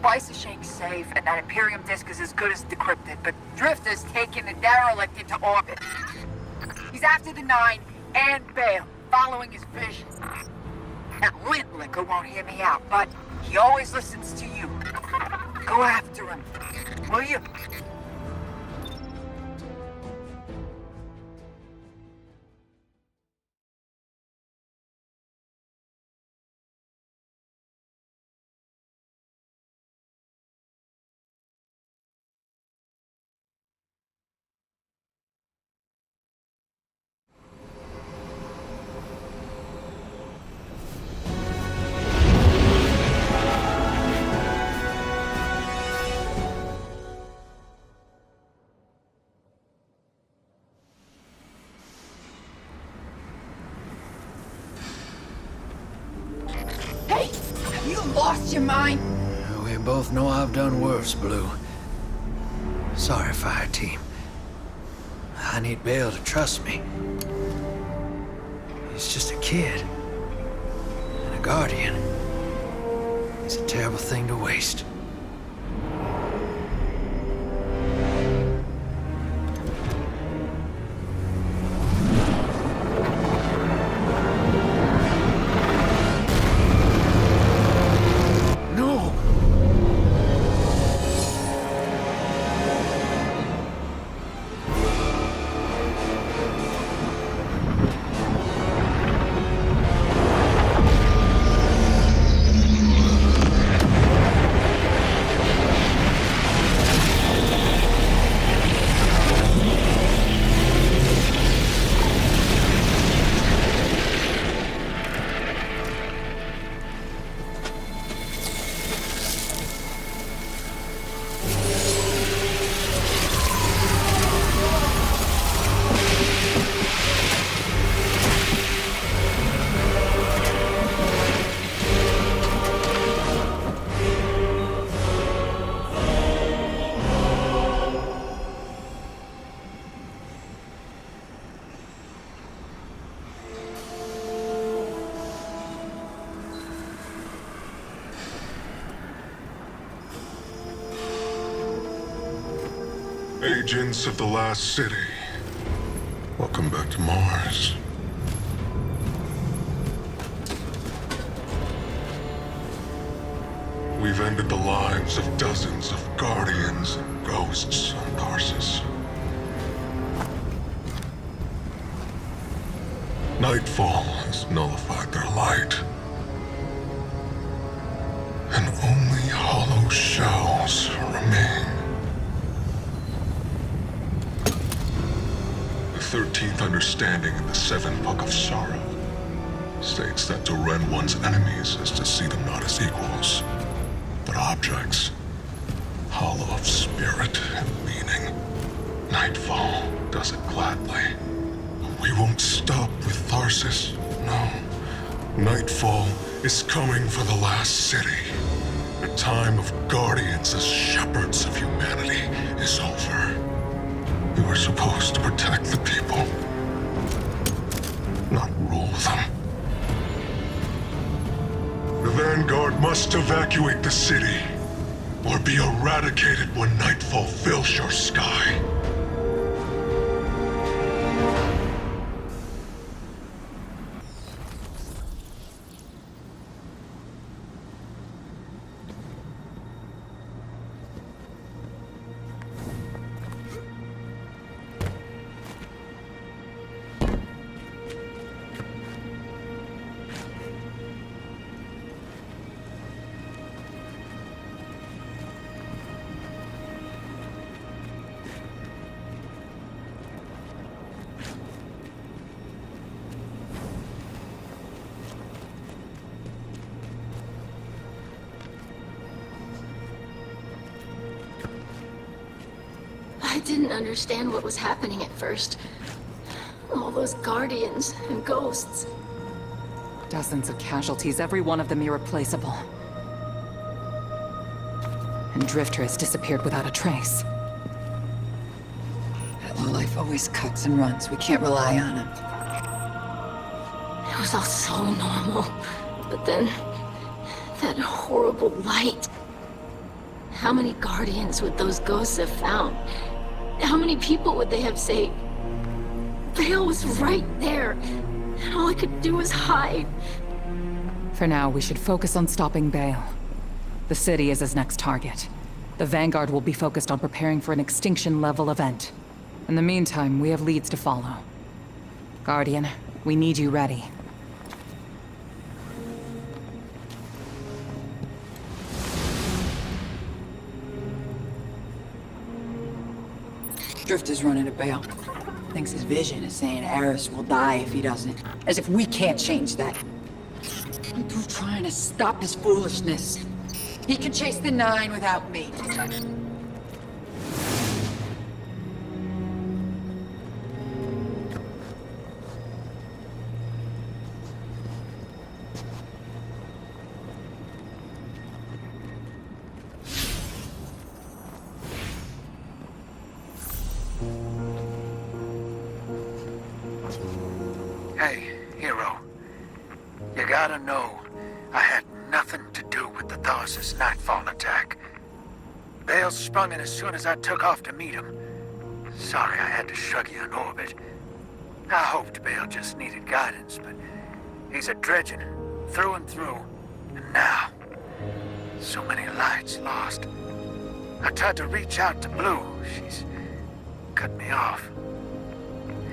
Spicer Shank's safe, and that Imperium disk is as good as decrypted, but Drifter's taken the derelict into orbit. He's after the Nine and Bale, following his vision. That lint liquor won't hear me out, but he always listens to you. Go after him, will you? Lost your mind? We both know I've done worse, Blue. Sorry, Fire Team. I need Bale to trust me. He's just a kid. And a Guardian. It's a terrible thing to waste. Agents of the Last City, welcome back to Mars. We've ended the lives of dozens of Guardians and Ghosts on Tarsus. Nightfall has nullified their light. And only hollow shells remain. The 13th understanding in the Seventh Book of Sorrow states that to rend one's enemies is to see them not as equals, but objects, hollow of spirit and meaning. Nightfall does it gladly. We won't stop with Tarsus, no. Nightfall is coming for the Last City. The time of Guardians as shepherds of humanity is over. We were supposed to protect the people, not rule them. The Vanguard must evacuate the city, or be eradicated when Nightfall fills your sky. I didn't understand what was happening at first. All those Guardians and Ghosts. Dozens of casualties, every one of them irreplaceable. And Drifter has disappeared without a trace. Life always cuts and runs. We can't rely on him. It was all so normal. But then, that horrible light. How many Guardians would those ghosts have found? How many people would they have saved? Bale was right there, and all I could do was hide. For now, we should focus on stopping Bale. The city is his next target. The Vanguard will be focused on preparing for an extinction-level event. In the meantime, we have leads to follow. Guardian, we need you ready. Drifter's running to Bale. Thinks his vision is saying Eris will die if he doesn't. As if we can't change that. I'm through trying to stop his foolishness. He can chase the 9 without me. Hey, hero. You gotta know, I had nothing to do with the Tharsis Nightfall attack. Bale sprung it as soon as I took off to meet him. Sorry I had to shrug you in orbit. I hoped Bale just needed guidance, but he's a dredgen, through and through. And now, so many lights lost. I tried to reach out to Blue. She's cut me off.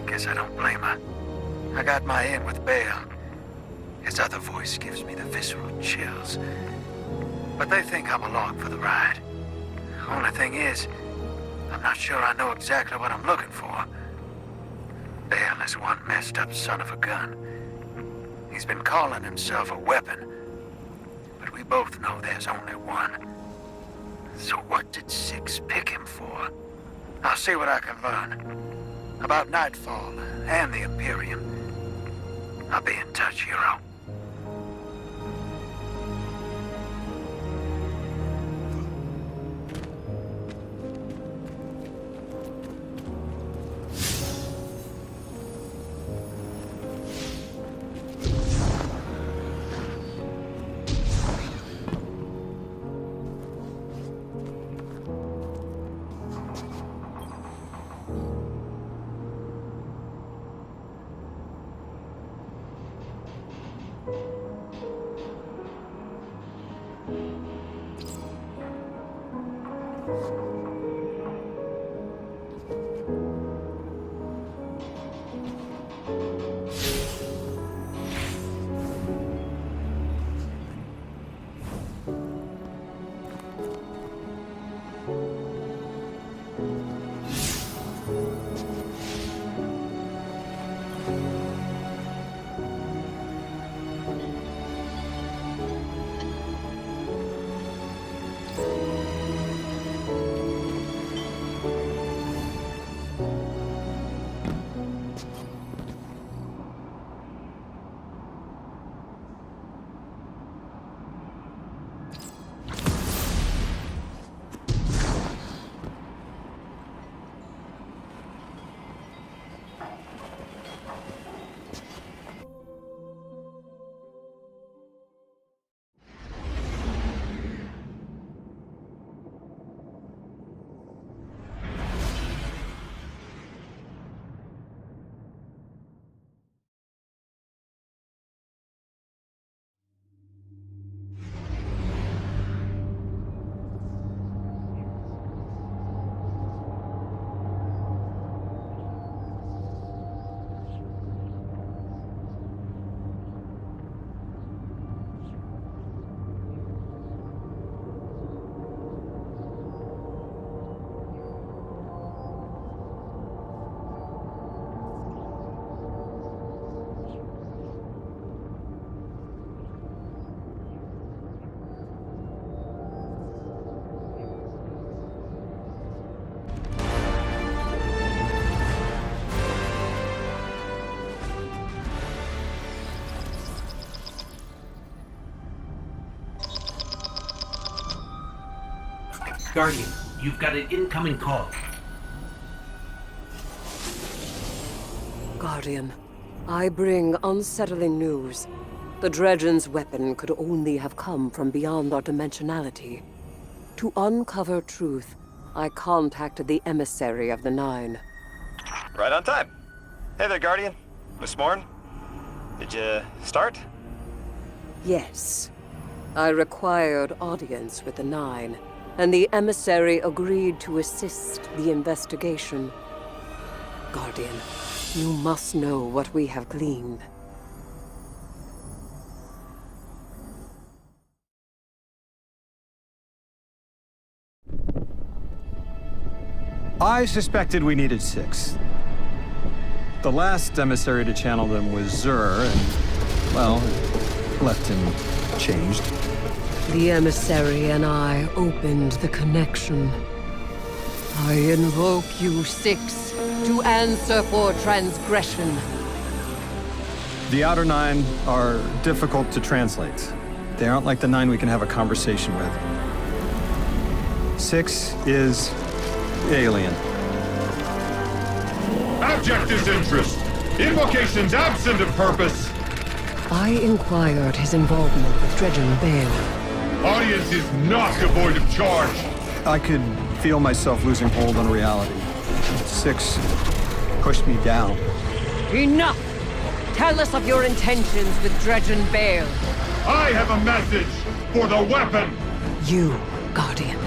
I guess I don't blame her. I got my in with Bale. His other voice gives me the visceral chills. But they think I'm along for the ride. Only thing is, I'm not sure I know exactly what I'm looking for. Bale is one messed up son of a gun. He's been calling himself a weapon. But we both know there's only one. So what did Six pick him for? I'll see what I can learn. About Nightfall and the Imperium. I'll be in touch, hero. Guardian, you've got an incoming call. Guardian, I bring unsettling news. The Dredgen's weapon could only have come from beyond our dimensionality. To uncover truth, I contacted the emissary of the Nine. Right on time. Hey there, Guardian. Miss Morn. Did you start? Yes. I required audience with the Nine, and the emissary agreed to assist the investigation. Guardian, you must know what we have gleaned. I suspected we needed 6. The last emissary to channel them was Zur, and, well, left him changed. The emissary and I opened the connection. I invoke you 6 to answer for transgression. The Outer Nine are difficult to translate. They aren't like the 9 we can have a conversation with. 6 is alien. Abject is interest. Invocations absent of purpose. I inquired his involvement with Dredgen Bale. Audience is not devoid of charge. I could feel myself losing hold on reality. 6 pushed me down. Enough! Tell us of your intentions with Dredgen Bale. I have a message for the weapon. You, Guardian.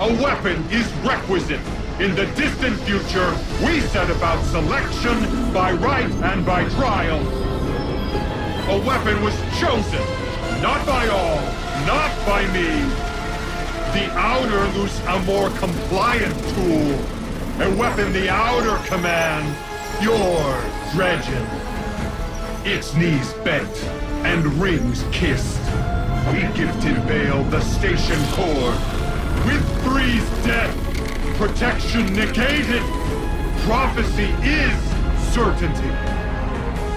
A weapon is requisite. In the distant future, we set about selection by right and by trial. A weapon was chosen, not by all, not by me. The Outer loose a more compliant tool. A weapon the Outer command, your Dredgen. Its knees bent and rings kissed. We gifted Bale the station core. With Three's death, protection negated. Prophecy is certainty.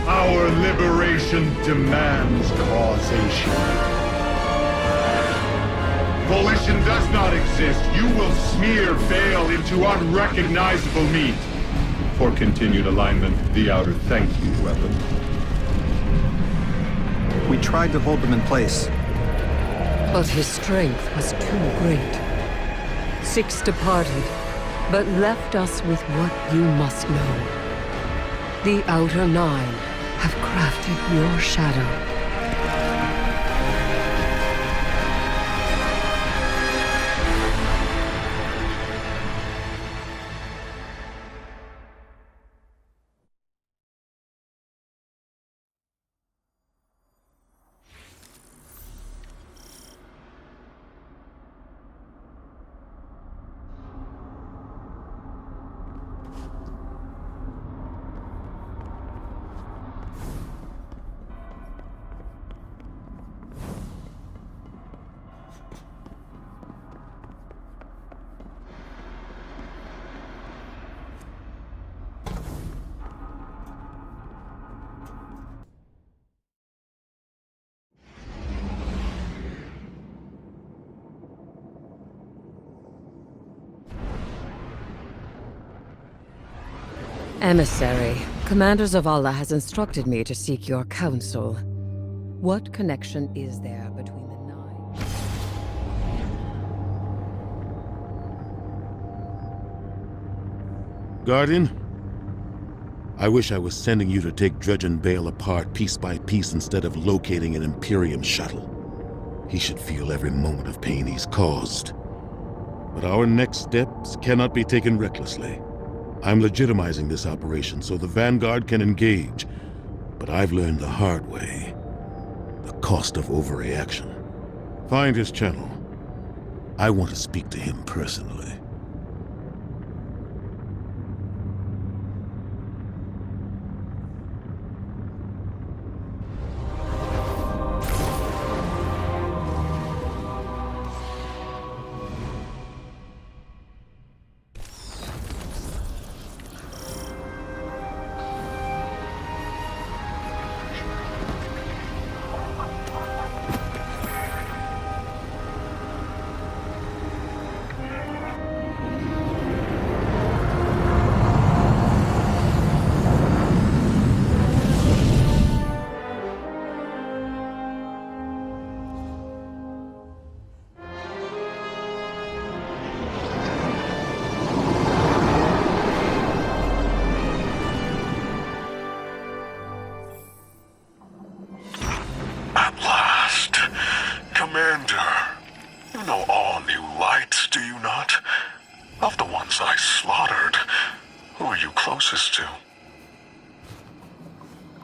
Our liberation demands causation. Volition does not exist. You will smear Bale into unrecognizable meat. For continued alignment, the Outer thank you, weapon. We tried to hold them in place. But his strength was too great. 6 departed, but left us with what you must know. The Outer Nine have crafted your shadow. Emissary, Commander Zavala has instructed me to seek your counsel. What connection is there between the Nine? Guardian? I wish I was sending you to take Dredgen Bale apart piece by piece instead of locating an Imperium shuttle. He should feel every moment of pain he's caused. But our next steps cannot be taken recklessly. I'm legitimizing this operation so the Vanguard can engage, but I've learned the hard way. The cost of overreaction. Find his channel. I want to speak to him personally. Commander, you know all new lights, do you not? Of the ones I slaughtered, who are you closest to?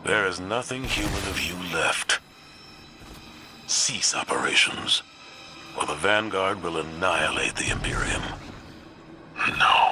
There is nothing human of you left. Cease operations, or the Vanguard will annihilate the Imperium. No.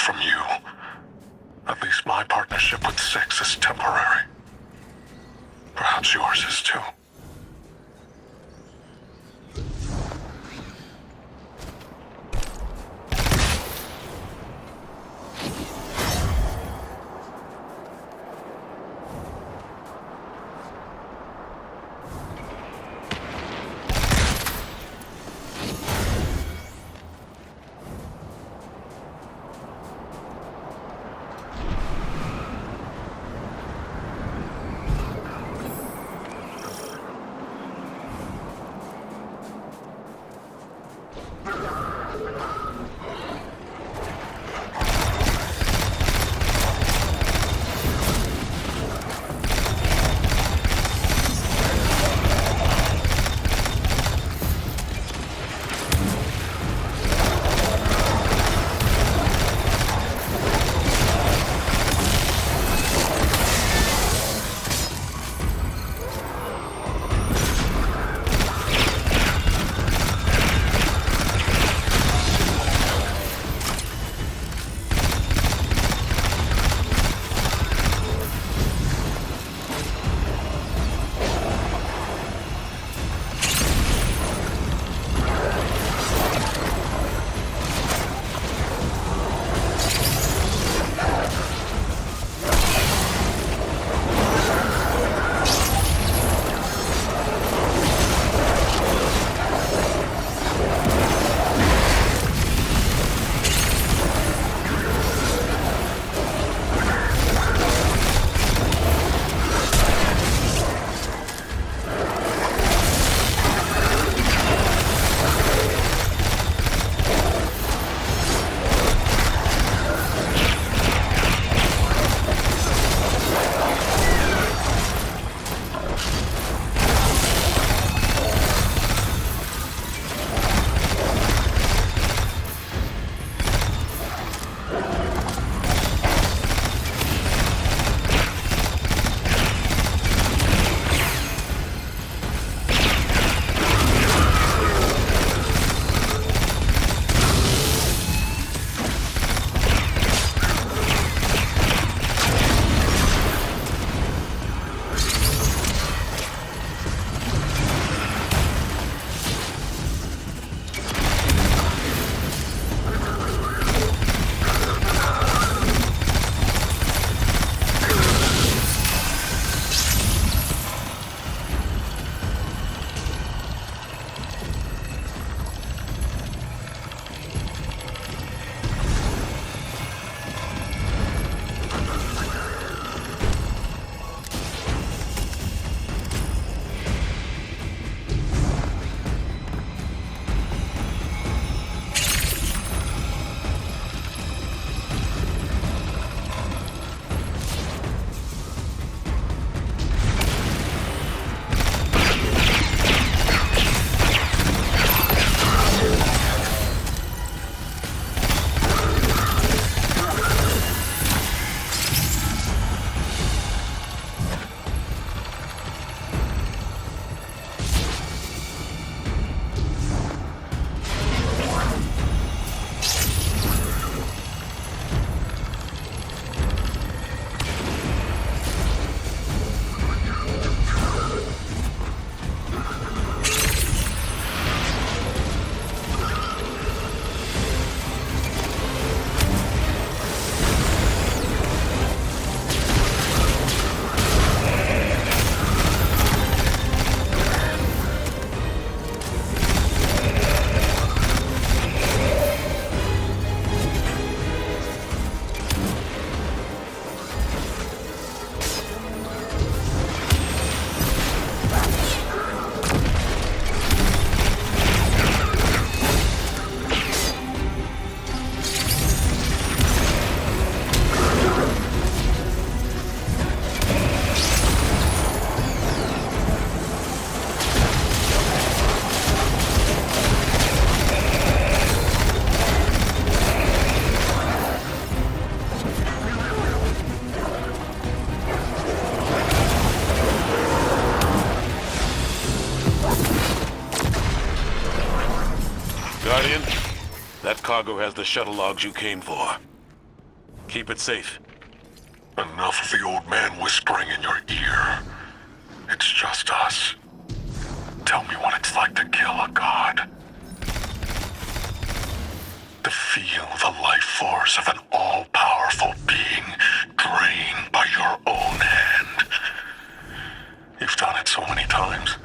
from you. At least my partnership with Six is temporary. Perhaps yours is too. Guardian, that cargo has the shuttle logs you came for. Keep it safe. Enough of the old man whispering in your ear. It's just us. Tell me what it's like to kill a god. To feel the life force of an all-powerful being drained by your own hand. You've done it so many times.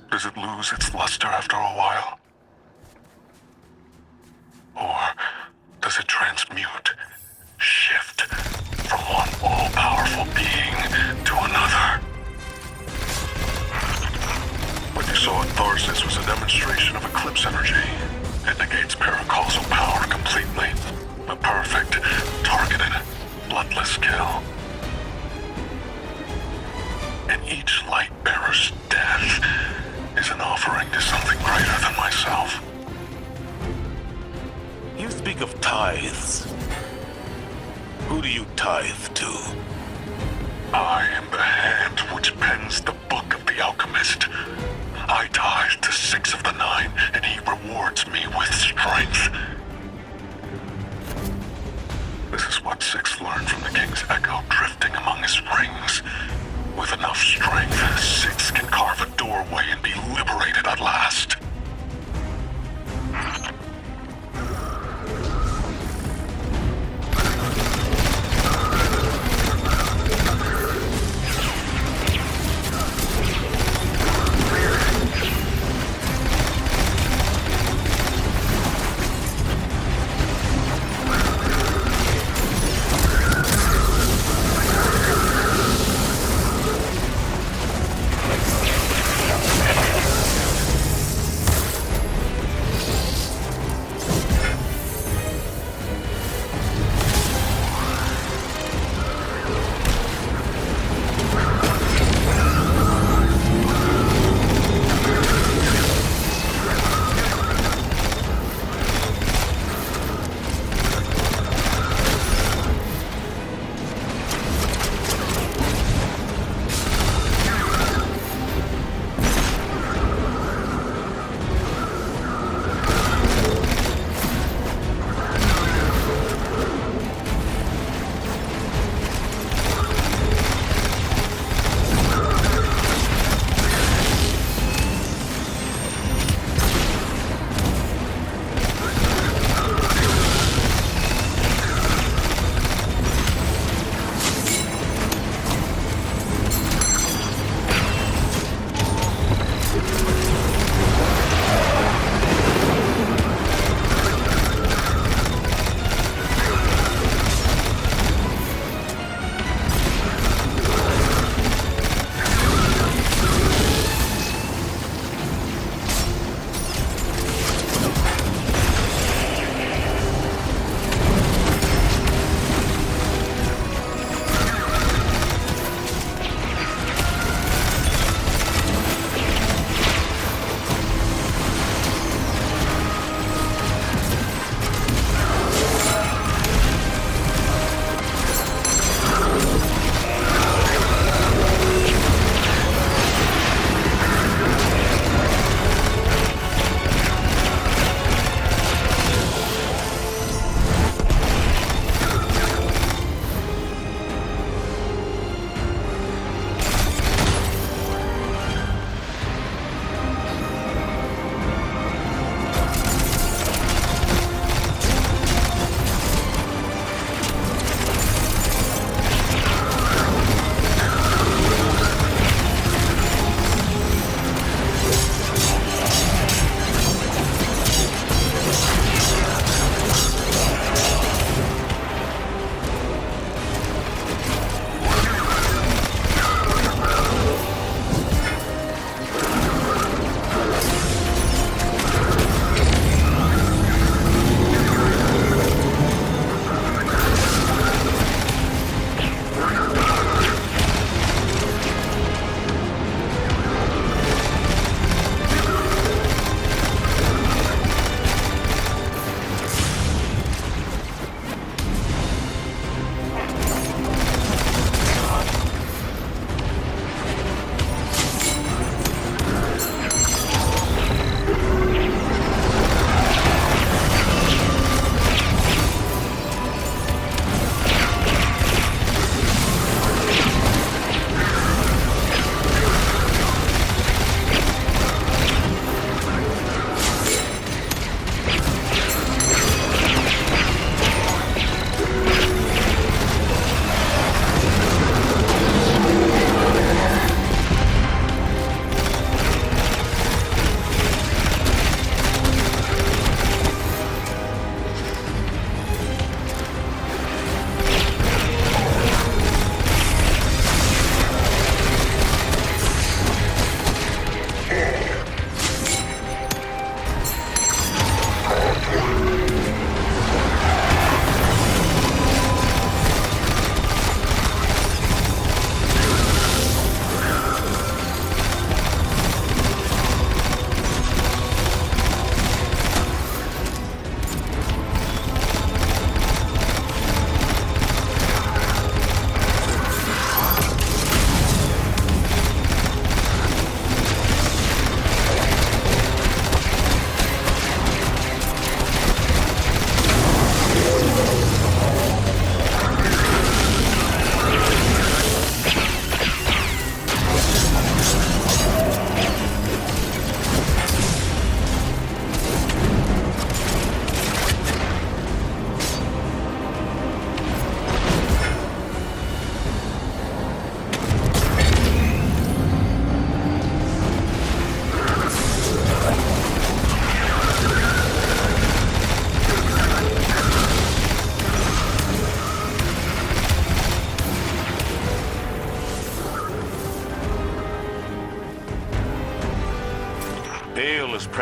Does it lose its luster after a while? Or does it transmute, shift from one all-powerful being to another? What you saw at Tharsis was a demonstration of eclipse energy. It negates paracausal power completely. A perfect, targeted, bloodless kill. And each light bearer's death is an offering to something greater than myself. You speak of tithes. Who do you tithe to? I am the hand which pens the book of the alchemist. I tithe to 6 of the 9, and he rewards me with strength. This is what 6 learned from the king's echo drifting among his rings. With enough strength, 6 can carve a doorway and be liberated at last.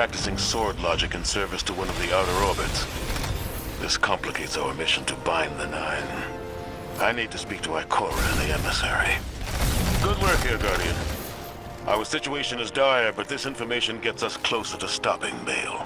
practicing sword logic in service to one of the outer orbits. This complicates our mission to bind the Nine. I need to speak to Ikora, the emissary. Good work here, Guardian. Our situation is dire, but this information gets us closer to stopping Bale.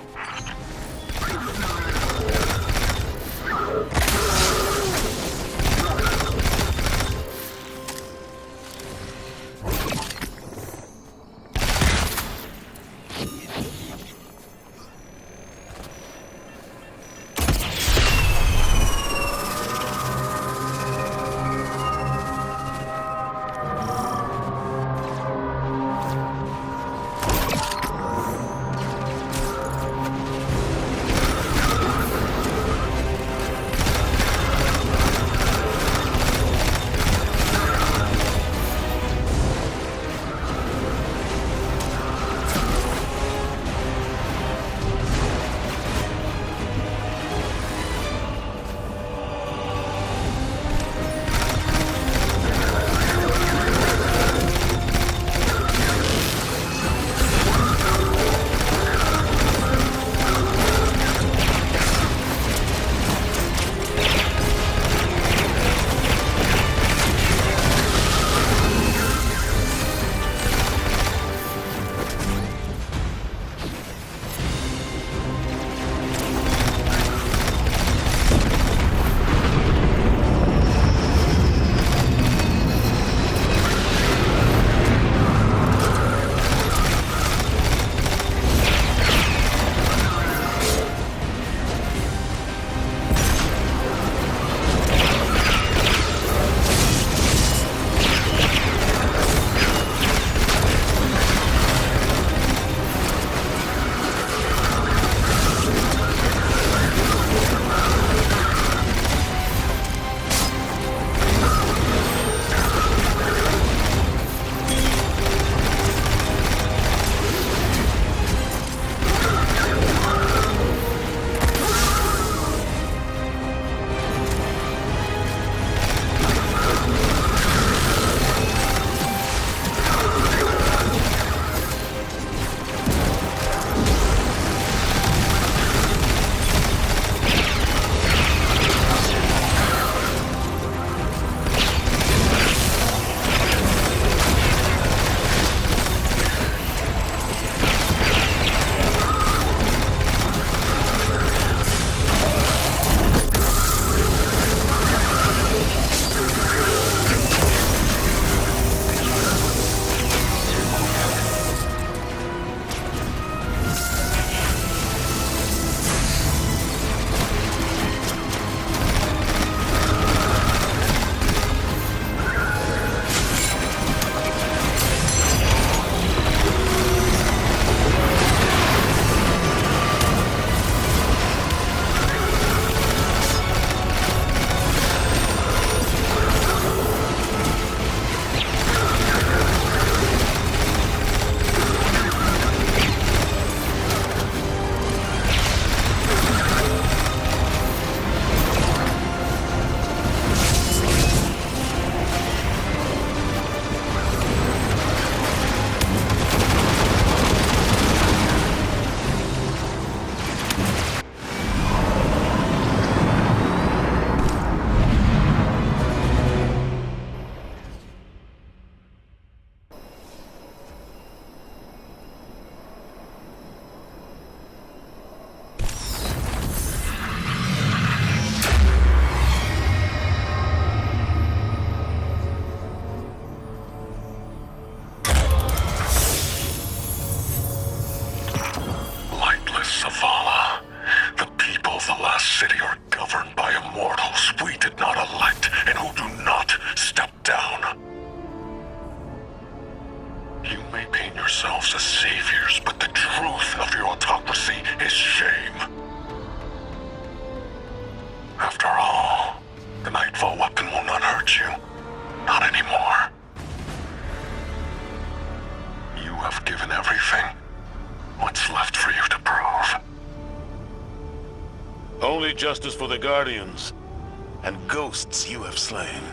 yourselves as saviors, but the truth of your autocracy is shame. After all, the Nightfall weapon will not hurt you. Not anymore. You have given everything. What's left for you to prove? Only justice for the Guardians, and ghosts you have slain.